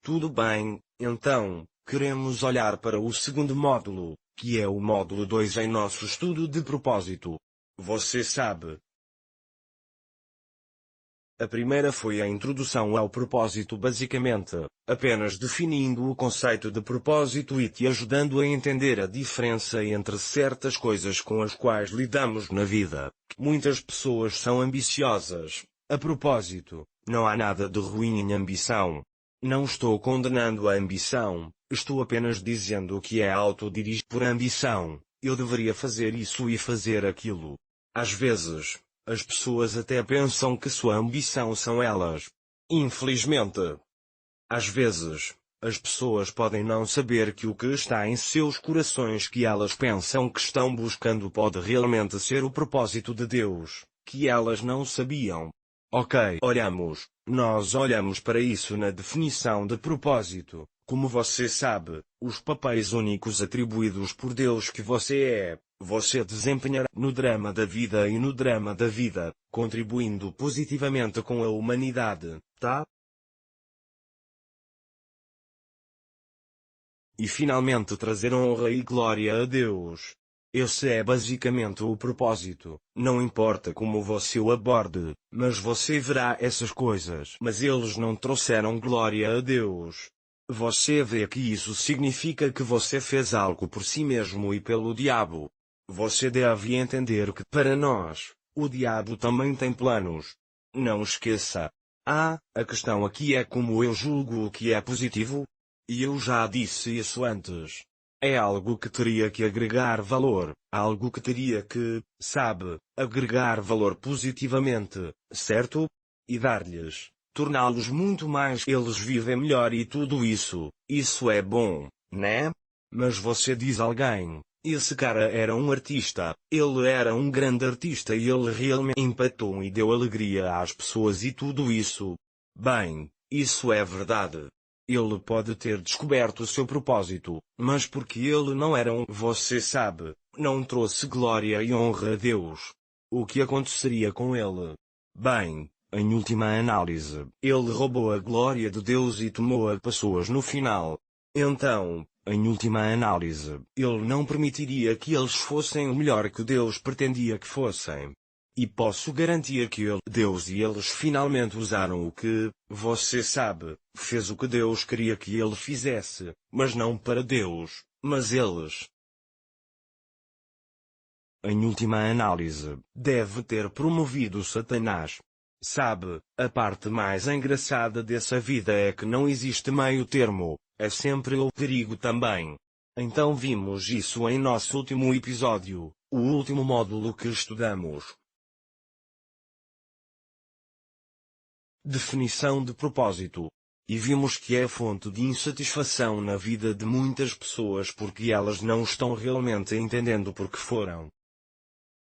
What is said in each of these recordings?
Tudo bem, então, queremos olhar para o segundo módulo, que é o módulo 2 em nosso estudo de propósito. Você sabe. A primeira foi a introdução ao propósito basicamente, apenas definindo o conceito de propósito e te ajudando a entender a diferença entre certas coisas com as quais lidamos na vida. Muitas pessoas são ambiciosas. A propósito, não há nada de ruim em ambição. Não estou condenando a ambição, estou apenas dizendo que é autodirigido por ambição. Eu deveria fazer isso e fazer aquilo. Às vezes, as pessoas até pensam que sua ambição são elas. Infelizmente. Às vezes, as pessoas podem não saber que o que está em seus corações que elas pensam que estão buscando pode realmente ser o propósito de Deus, que elas não sabiam. Ok, nós olhamos para isso na definição de propósito. Como você sabe, os papéis únicos atribuídos por Deus que você desempenhará no drama da vida e no drama da vida, contribuindo positivamente com a humanidade, tá? E finalmente trazer honra e glória a Deus. Esse é basicamente o propósito. Não importa como você o aborde, mas você verá essas coisas. Mas eles não trouxeram glória a Deus. Você vê que isso significa que você fez algo por si mesmo e pelo diabo. Você deve entender que para nós, o diabo também tem planos. Não esqueça. A questão aqui é como eu julgo o que é positivo. E eu já disse isso antes. É algo que teria que agregar valor, algo que teria que, agregar valor positivamente, certo? E dar-lhes, torná-los muito mais. Eles vivem melhor e tudo isso é bom, né? Mas você diz a alguém, esse cara era um artista, ele era um grande artista e ele realmente impactou e deu alegria às pessoas e tudo isso. Bem, isso é verdade. Ele pode ter descoberto o seu propósito, mas porque ele não era você sabe, não trouxe glória e honra a Deus. O que aconteceria com ele? Bem, em última análise, ele roubou a glória de Deus e tomou a pessoas no final. Então, em última análise, ele não permitiria que eles fossem o melhor que Deus pretendia que fossem. E posso garantir que Deus e eles finalmente usaram o que, você sabe, fez o que Deus queria que ele fizesse, mas não para Deus, mas eles. Em última análise, deve ter promovido Satanás. Sabe, a parte mais engraçada dessa vida é que não existe meio termo, é sempre o perigo também. Então vimos isso em nosso último episódio, o último módulo que estudamos. Definição de propósito. E vimos que é fonte de insatisfação na vida de muitas pessoas porque elas não estão realmente entendendo por que foram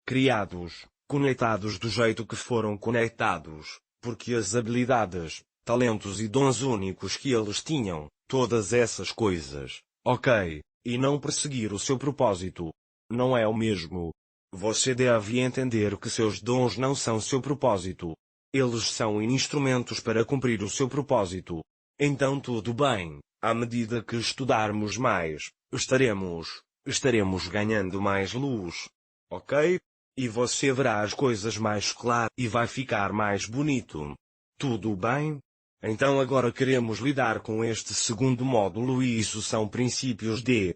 criados, conectados do jeito que foram conectados, porque as habilidades, talentos e dons únicos que eles tinham, todas essas coisas, ok, e não perseguir o seu propósito. Não é o mesmo. Você deve entender que seus dons não são seu propósito. Eles são instrumentos para cumprir o seu propósito. Então tudo bem, à medida que estudarmos mais, estaremos ganhando mais luz. Ok? E você verá as coisas mais claras e vai ficar mais bonito. Tudo bem? Então agora queremos lidar com este segundo módulo e isso são princípios de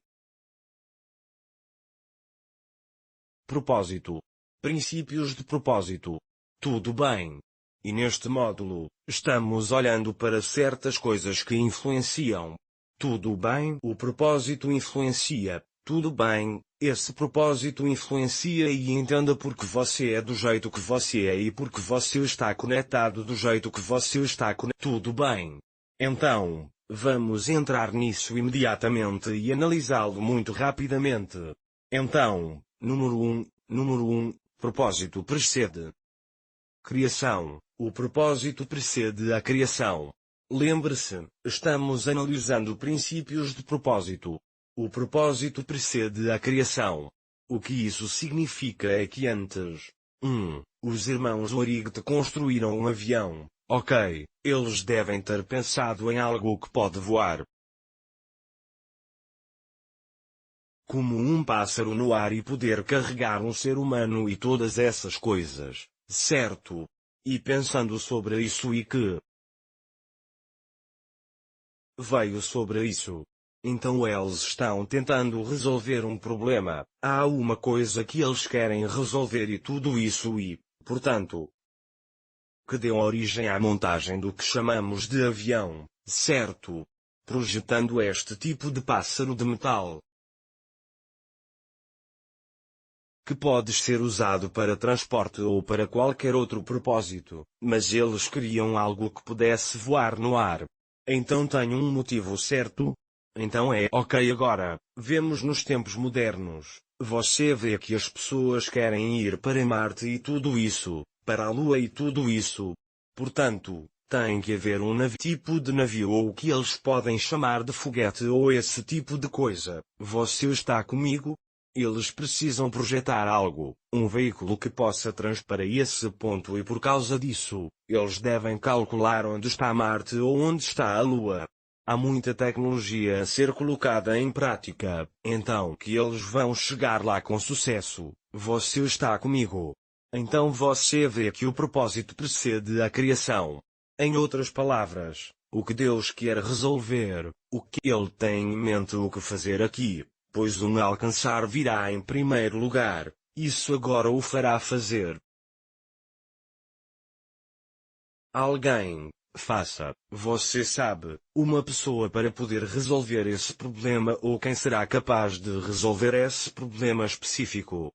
propósito. Princípios de propósito. Tudo bem. E neste módulo, estamos olhando para certas coisas que influenciam. Tudo bem? O propósito influencia. Tudo bem, esse propósito influencia e entenda porque você é do jeito que você é e porque você está conectado do jeito que você está conectado. Tudo bem. Então, vamos entrar nisso imediatamente e analisá-lo muito rapidamente. Então, número 1, propósito precede criação. O propósito precede a criação. Lembre-se, estamos analisando princípios de propósito. O propósito precede a criação. O que isso significa é que antes, os irmãos Wright construíram um avião, Ok, eles devem ter pensado em algo que pode voar. Como um pássaro no ar e poder carregar um ser humano e todas essas coisas, certo? E pensando sobre isso e que veio sobre isso. Então eles estão tentando resolver um problema, há uma coisa que eles querem resolver e tudo isso e, portanto, que deu origem à montagem do que chamamos de avião, certo? Projetando este tipo de pássaro de metal, que pode ser usado para transporte ou para qualquer outro propósito, mas eles queriam algo que pudesse voar no ar. Então tem um motivo certo? Então é ok agora, vemos nos tempos modernos, você vê que as pessoas querem ir para Marte e tudo isso, para a Lua e tudo isso. Portanto, tem que haver um tipo de navio ou o que eles podem chamar de foguete ou esse tipo de coisa. Você está comigo? Eles precisam projetar algo, um veículo que possa para esse ponto e por causa disso, eles devem calcular onde está Marte ou onde está a Lua. Há muita tecnologia a ser colocada em prática, então que eles vão chegar lá com sucesso. Você está comigo? Então você vê que o propósito precede a criação. Em outras palavras, o que Deus quer resolver, o que Ele tem em mente o que fazer aqui. Pois um alcançar virá em primeiro lugar, isso agora o fará fazer. Alguém, faça, você sabe, uma pessoa para poder resolver esse problema ou quem será capaz de resolver esse problema específico.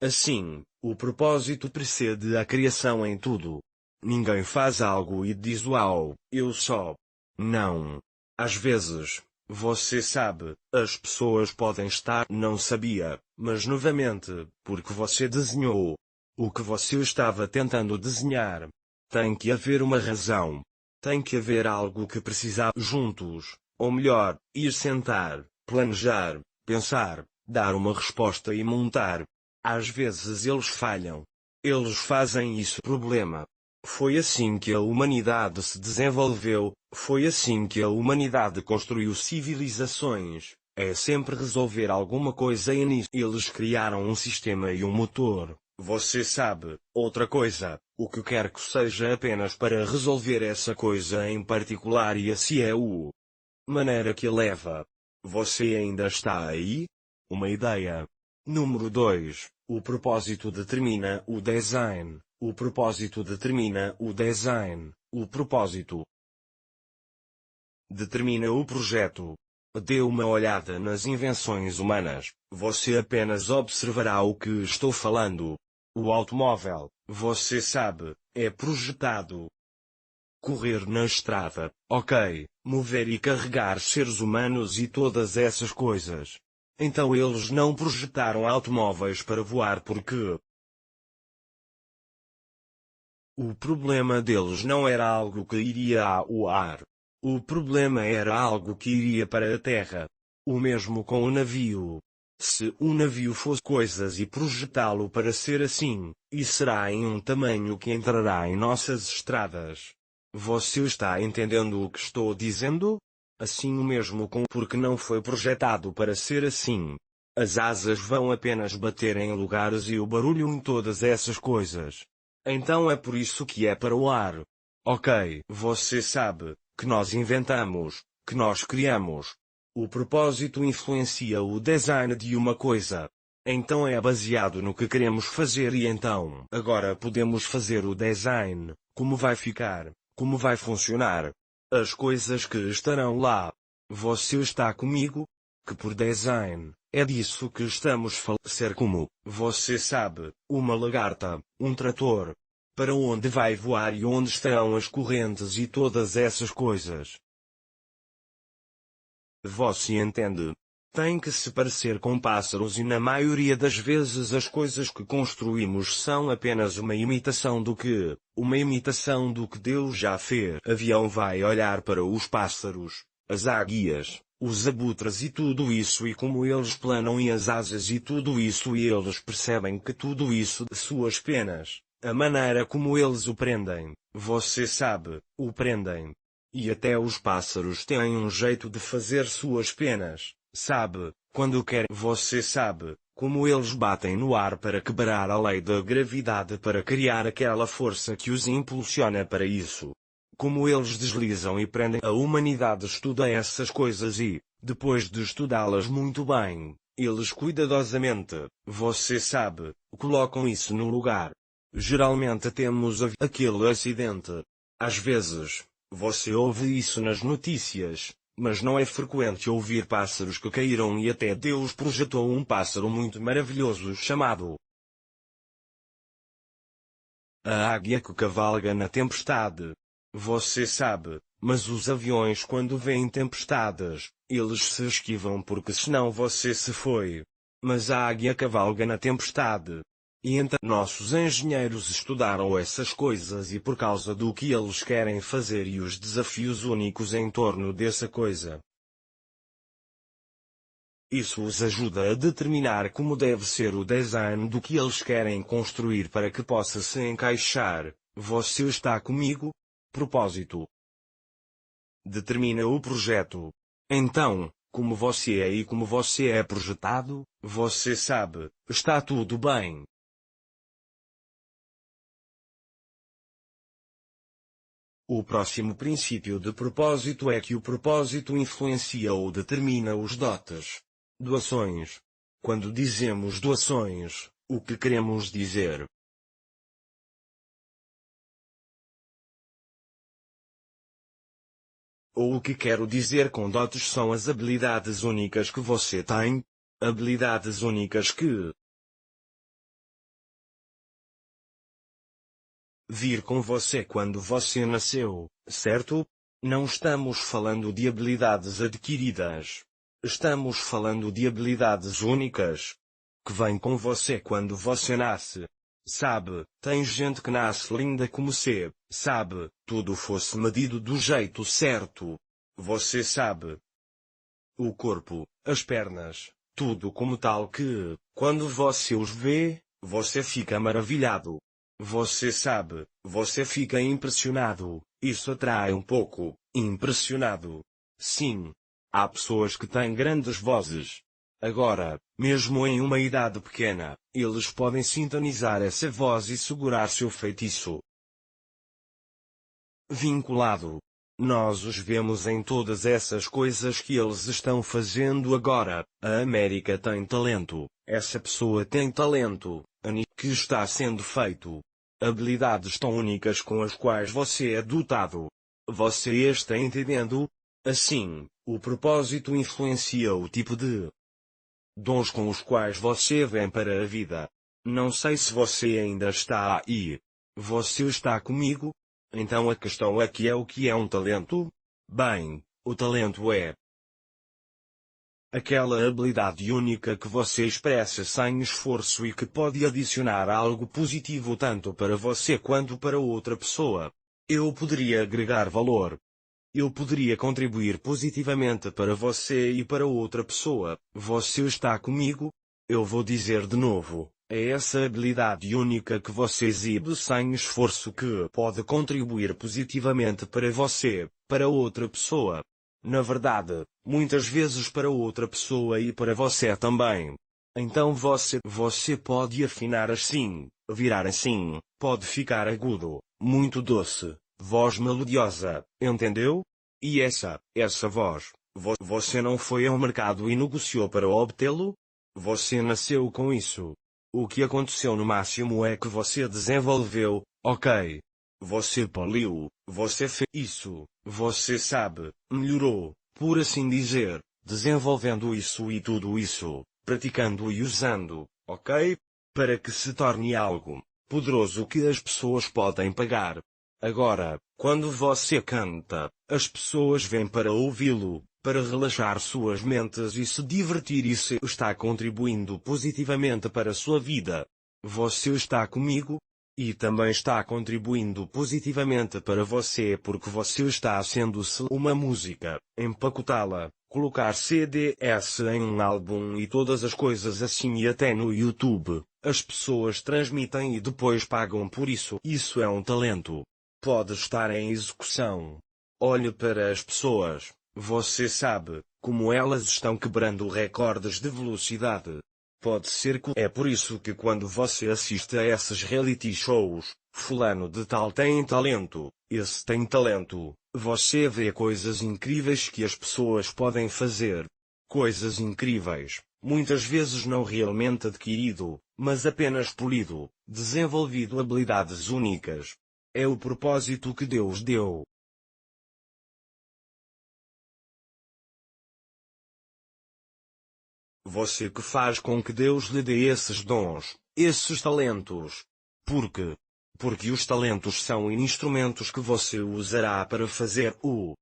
Assim, o propósito precede a criação em tudo. Ninguém faz algo e diz uau, eu só. Não. Às vezes, você sabe, as pessoas podem estar não sabia, mas novamente, porque você desenhou o que você estava tentando desenhar. Tem que haver uma razão. Tem que haver algo que precisar juntos, ou melhor, ir sentar, planejar, pensar, dar uma resposta e montar. Às vezes eles falham. Eles fazem isso problema. Foi assim que a humanidade se desenvolveu, foi assim que a humanidade construiu civilizações. É sempre resolver alguma coisa e nisso eles criaram um sistema e um motor. Você sabe, outra coisa, o que quer que seja apenas para resolver essa coisa em particular e assim é o maneira que leva. Você ainda está aí? Uma ideia. Número 2. O propósito determina o design. O propósito determina o design. O propósito determina o projeto. Dê uma olhada nas invenções humanas. Você apenas observará o que estou falando. O automóvel, você sabe, é projetado. Correr na estrada, ok, mover e carregar seres humanos e todas essas coisas. Então eles não projetaram automóveis para voar porque o problema deles não era algo que iria ao ar. O problema era algo que iria para a terra. O mesmo com o navio. Se um navio fosse coisas e projetá-lo para ser assim, e será em um tamanho que entrará em nossas estradas. Você está entendendo o que estou dizendo? Assim o mesmo com porque não foi projetado para ser assim. As asas vão apenas bater em lugares e o barulho em todas essas coisas. Então é por isso que é para o ar. Ok, você sabe, que nós inventamos, que nós criamos. O propósito influencia o design de uma coisa. Então é baseado no que queremos fazer e então, agora podemos fazer o design, como vai ficar, como vai funcionar. As coisas que estarão lá. Você está comigo? Que por design, é disso que estamos ser como, você sabe, uma lagarta, um trator. Para onde vai voar e onde estarão as correntes e todas essas coisas. Você entende? Tem que se parecer com pássaros e na maioria das vezes as coisas que construímos são apenas uma imitação do que Deus já fez. O avião vai olhar para os pássaros, as águias, os abutres e tudo isso e como eles planam e as asas e tudo isso e eles percebem que tudo isso de suas penas. A maneira como eles o prendem, você sabe, o prendem. E até os pássaros têm um jeito de fazer suas penas, sabe, quando querem. Você sabe, como eles batem no ar para quebrar a lei da gravidade para criar aquela força que os impulsiona para isso. Como eles deslizam e prendem. A humanidade estuda essas coisas e, depois de estudá-las muito bem, eles cuidadosamente, você sabe, colocam isso no lugar. Geralmente temos aquele acidente. Às vezes, você ouve isso nas notícias, mas não é frequente ouvir pássaros que caíram e até Deus projetou um pássaro muito maravilhoso chamado a águia que cavalga na tempestade. Você sabe, mas os aviões quando veem tempestades, eles se esquivam porque senão você se foi. Mas a águia cavalga na tempestade. E então nossos engenheiros estudaram essas coisas e por causa do que eles querem fazer e os desafios únicos em torno dessa coisa. Isso os ajuda a determinar como deve ser o design do que eles querem construir para que possa se encaixar. Você está comigo? Propósito. Determina o projeto. Então, como você é e como você é projetado, você sabe, está tudo bem. O próximo princípio de propósito é que o propósito influencia ou determina os dotes. Doações. Quando dizemos doações, o que queremos dizer? Ou o que quero dizer com dotes são as habilidades únicas que você tem? Habilidades únicas que vir com você quando você nasceu, certo? Não estamos falando de habilidades adquiridas. Estamos falando de habilidades únicas que vêm com você quando você nasce. Sabe, tem gente que nasce linda como se, sabe, tudo fosse medido do jeito certo. Você sabe. O corpo, as pernas, tudo como tal que, quando você os vê, você fica maravilhado. Você sabe, você fica impressionado, isso atrai um pouco, impressionado. Sim. Há pessoas que têm grandes vozes. Agora, mesmo em uma idade pequena, eles podem sintonizar essa voz e segurar seu feitiço. Vinculado. Nós os vemos em todas essas coisas que eles estão fazendo agora. A América tem talento, essa pessoa tem talento, que está sendo feito. Habilidades tão únicas com as quais você é dotado. Você está entendendo? Assim, o propósito influencia o tipo de dons com os quais você vem para a vida. Não sei se você ainda está aí. Você está comigo? Então a questão aqui é o que é um talento? Bem, o talento é aquela habilidade única que você expressa sem esforço e que pode adicionar algo positivo tanto para você quanto para outra pessoa. Eu poderia agregar valor. Eu poderia contribuir positivamente para você e para outra pessoa. Você está comigo? Eu vou dizer de novo. É essa habilidade única que você exibe sem esforço que pode contribuir positivamente para você, para outra pessoa. Na verdade, muitas vezes para outra pessoa e para você também. Então você pode afinar assim, virar assim, pode ficar agudo, muito doce, voz melodiosa, entendeu? E essa voz, você não foi ao mercado e negociou para obtê-lo? Você nasceu com isso. O que aconteceu no máximo é que você desenvolveu, ok. Você poliu, você fez isso, você sabe, melhorou, por assim dizer, desenvolvendo isso e tudo isso, praticando e usando, ok? Para que se torne algo poderoso que as pessoas podem pagar. Agora, quando você canta, as pessoas vêm para ouvi-lo, para relaxar suas mentes e se divertir e se está contribuindo positivamente para a sua vida. Você está comigo? E também está contribuindo positivamente para você porque você está sendo uma música, empacotá-la, colocar CDs em um álbum e todas as coisas assim, e até no YouTube, as pessoas transmitem e depois pagam por isso. Isso é um talento. Pode estar em execução. Olhe para as pessoas, você sabe, como elas estão quebrando recordes de velocidade. Pode ser que é por isso que quando você assiste a esses reality shows, fulano de tal tem talento, esse tem talento, você vê coisas incríveis que as pessoas podem fazer. Coisas incríveis, muitas vezes não realmente adquirido, mas apenas polido, desenvolvido habilidades únicas. É o propósito que Deus deu. Você que faz com que Deus lhe dê esses dons, esses talentos. Por quê? Porque os talentos são instrumentos que você usará para fazer o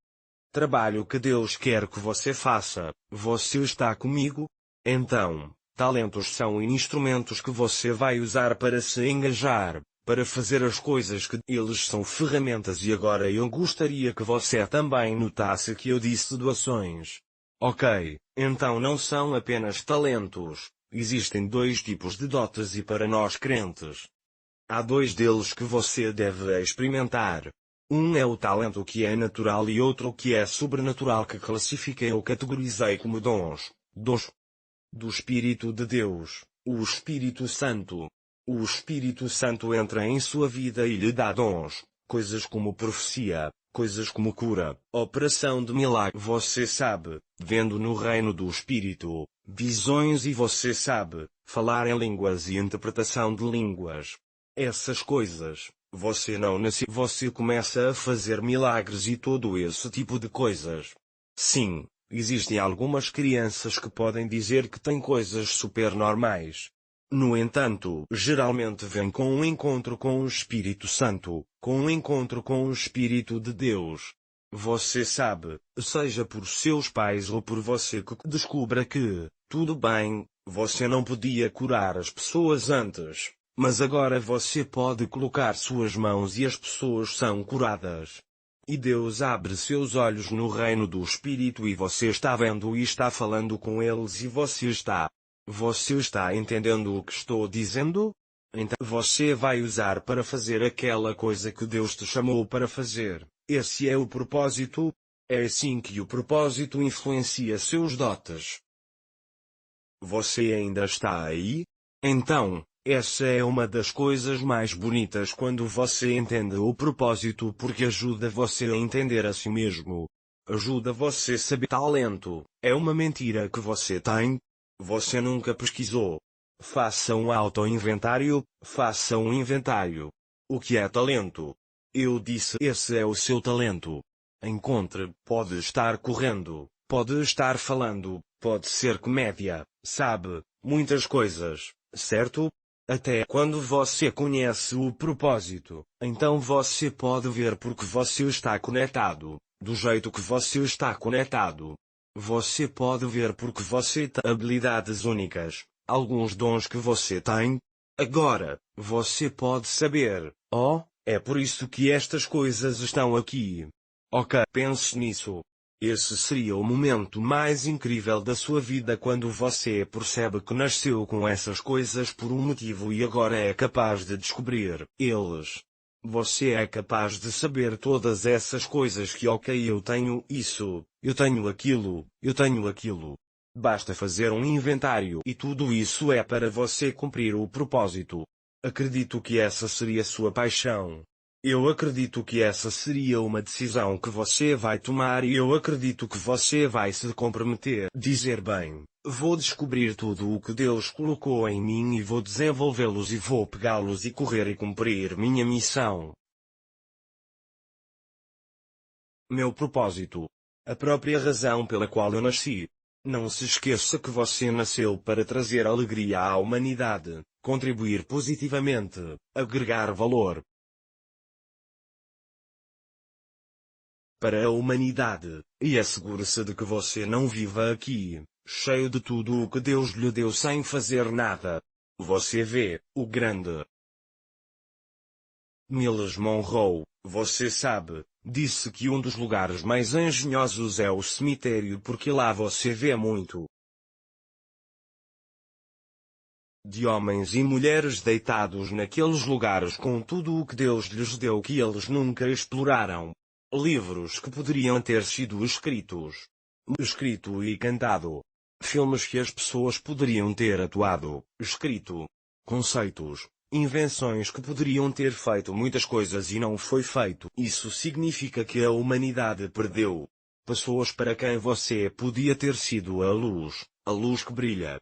trabalho que Deus quer que você faça. Você está comigo? Então, talentos são instrumentos que você vai usar para se engajar, para fazer as coisas que eles são ferramentas. E agora eu gostaria que você também notasse que eu disse doações. Ok, então não são apenas talentos, existem dois tipos de dotes e para nós crentes. Há dois deles que você deve experimentar. Um é o talento que é natural e outro que é sobrenatural, que classifiquei ou categorizei como dons do Espírito de Deus, o Espírito Santo. O Espírito Santo entra em sua vida e lhe dá dons, coisas como profecia, coisas como cura, operação de milagre. Você sabe, vendo no reino do Espírito, visões, e você sabe, falar em línguas e interpretação de línguas. Essas coisas, você não nasce, você começa a fazer milagres e todo esse tipo de coisas. Sim, existem algumas crianças que podem dizer que têm coisas supernormais. No entanto, geralmente vem com um encontro com o Espírito Santo, com um encontro com o Espírito de Deus. Você sabe, seja por seus pais ou por você, que descubra que, tudo bem, você não podia curar as pessoas antes, mas agora você pode colocar suas mãos e as pessoas são curadas. E Deus abre seus olhos no reino do Espírito e você está vendo e está falando com eles e você está entendendo o que estou dizendo? Então você vai usar para fazer aquela coisa que Deus te chamou para fazer. Esse é o propósito. É assim que o propósito influencia seus dotes. Você ainda está aí? Então, essa é uma das coisas mais bonitas quando você entende o propósito, porque ajuda você a entender a si mesmo. Ajuda você a saber talento. É uma mentira que você tem? Você nunca pesquisou. Faça um auto-inventário, faça um inventário. O que é talento? Eu disse, esse é o seu talento. Encontre, pode estar correndo, pode estar falando, pode ser comédia, sabe, muitas coisas, certo? Até quando você conhece o propósito, então você pode ver porque você está conectado, do jeito que você está conectado. Você pode ver porque você tem habilidades únicas, alguns dons que você tem. Agora, você pode saber, oh, é por isso que estas coisas estão aqui. Ok, pense nisso. Esse seria o momento mais incrível da sua vida quando você percebe que nasceu com essas coisas por um motivo e agora é capaz de descobrir eles. Você é capaz de saber todas essas coisas que ok, eu tenho isso, eu tenho aquilo, eu tenho aquilo. Basta fazer um inventário e tudo isso é para você cumprir o propósito. Acredito que essa seria sua paixão. Eu acredito que essa seria uma decisão que você vai tomar e eu acredito que você vai se comprometer. Dizer bem, vou descobrir tudo o que Deus colocou em mim e vou desenvolvê-los e vou pegá-los e correr e cumprir minha missão. Meu propósito. A própria razão pela qual eu nasci. Não se esqueça que você nasceu para trazer alegria à humanidade, contribuir positivamente, agregar valor para a humanidade, e assegure-se de que você não viva aqui, cheio de tudo o que Deus lhe deu sem fazer nada. Você vê, o grande Miles Monroe, você sabe, Disse que um dos lugares mais engenhosos é o cemitério porque lá você vê muito de homens e mulheres deitados naqueles lugares com tudo o que Deus lhes deu que eles nunca exploraram. Livros que poderiam ter sido escrito e cantado. Filmes que as pessoas poderiam ter atuado, escrito. Conceitos, invenções que poderiam ter feito muitas coisas e não foi feito. Isso significa que a humanidade perdeu pessoas para quem você podia ter sido a luz que brilha.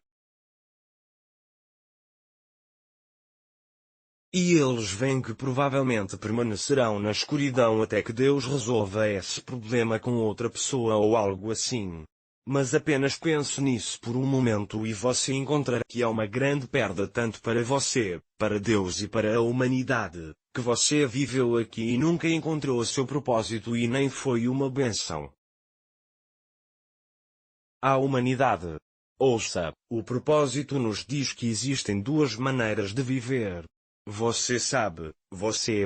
E eles veem que provavelmente permanecerão na escuridão até que Deus resolva esse problema com outra pessoa ou algo assim. Mas apenas pense nisso por um momento e você encontrará que é uma grande perda tanto para você, para Deus e para a humanidade, que você viveu aqui e nunca encontrou o seu propósito e nem foi uma bênção à humanidade. Ouça, o propósito nos diz que existem duas maneiras de viver. Você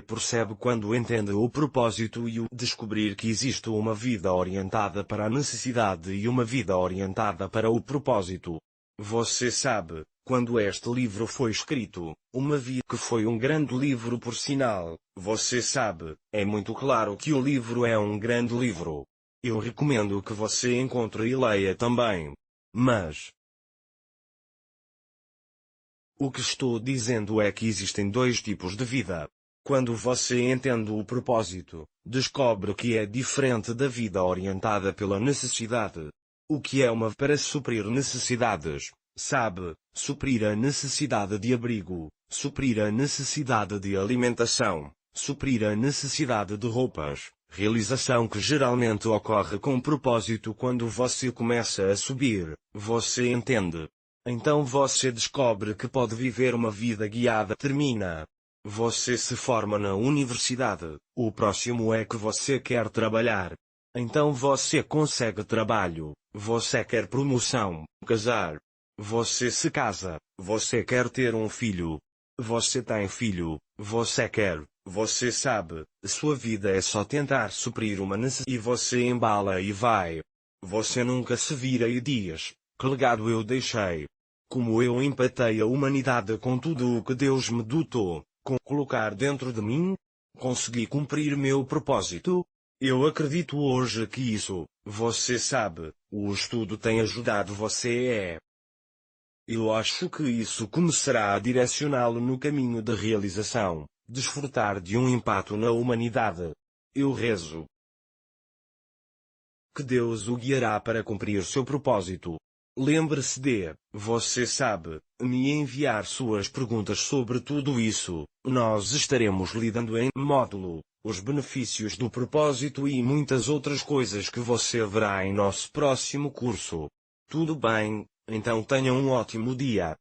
percebe quando entende o propósito e o descobrir que existe uma vida orientada para a necessidade e uma vida orientada para o propósito. Você sabe, quando este livro foi escrito, uma vida que foi um grande livro por sinal, você sabe, é muito claro que o livro é um grande livro. Eu recomendo que você encontre e leia também. Mas o que estou dizendo é que existem dois tipos de vida. Quando você entende o propósito, descobre que é diferente da vida orientada pela necessidade. O que é uma para suprir necessidades, sabe, suprir a necessidade de abrigo, suprir a necessidade de alimentação, suprir a necessidade de roupas, realização que geralmente ocorre com propósito quando você começa a subir, você entende. Então você descobre que pode viver uma vida guiada. Termina. Você se forma na universidade. O próximo é que você quer trabalhar. Então você consegue trabalho. Você quer promoção, casar. Você se casa. Você quer ter um filho. Você tem filho. Você sabe, sua vida é só tentar suprir uma necessidade. E você embala e vai. Você nunca se vira e diz, que legado eu deixei. Como eu empatei a humanidade com tudo o que Deus me dotou, com colocar dentro de mim, consegui cumprir meu propósito. Eu acredito hoje que isso, você sabe, o estudo tem ajudado você. Eu acho que isso começará a direcioná-lo no caminho da realização, desfrutar de um impacto na humanidade. Eu rezo que Deus o guiará para cumprir seu propósito. Lembre-se de, você sabe, me enviar suas perguntas sobre tudo isso. Nós estaremos lidando em módulo, os benefícios do propósito e muitas outras coisas que você verá em nosso próximo curso. Tudo bem, então tenha um ótimo dia.